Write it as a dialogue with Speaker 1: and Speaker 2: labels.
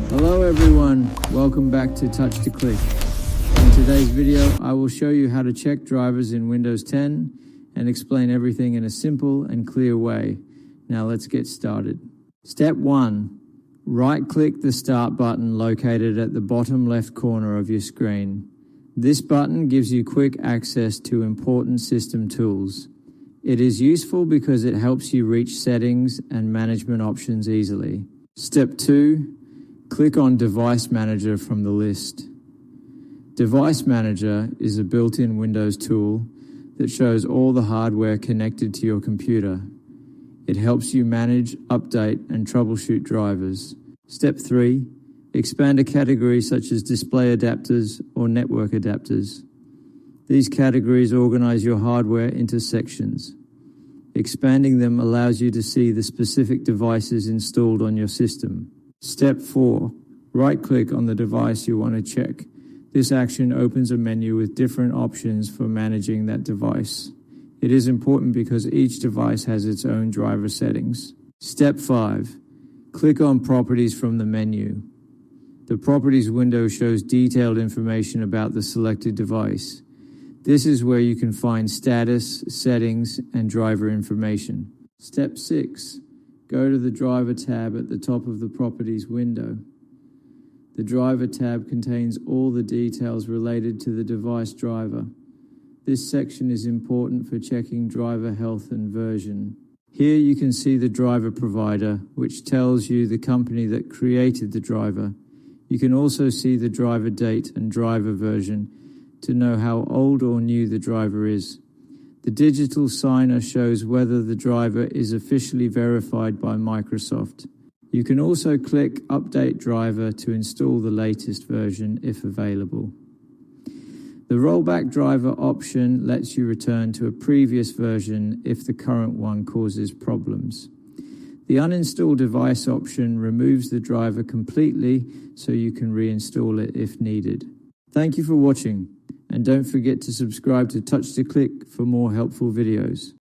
Speaker 1: Hello everyone, welcome back to Touch to Click. In today's video, I will show you how to check drivers in Windows 10 and explain everything in a simple and clear way. Now let's get started. Step 1. Right-click the Start button located at the bottom left corner of your screen. This button gives you quick access to important system tools. It is useful because it helps you reach settings and management options easily. Step 2. Click on Device Manager from the list. Device Manager is a built-in Windows tool that shows all the hardware connected to your computer. It helps you manage, update, and troubleshoot drivers. Step 3. Expand a category such as display adapters or network adapters. These categories organize your hardware into sections. Expanding them allows you to see the specific devices installed on your system. Step 4. Right-click on the device you want to check. This action opens a menu with different options for managing that device. It is important because each device has its own driver settings. Step 5. Click on Properties from the menu. The Properties window shows detailed information about the selected device. This is where you can find status, settings, and driver information. Step 6. Go to the Driver tab at the top of the Properties window. The Driver tab contains all the details related to the device driver. This section is important for checking driver health and version. Here you can see the driver provider, which tells you the company that created the driver. You can also see the driver date and driver version to know how old or new the driver is. The digital signer shows whether the driver is officially verified by Microsoft. You can also click Update Driver to install the latest version if available. The Rollback Driver option lets you return to a previous version if the current one causes problems. The Uninstall Device option removes the driver completely so you can reinstall it if needed. Thank you for watching, and don't forget to subscribe to Touch to Click for more helpful videos.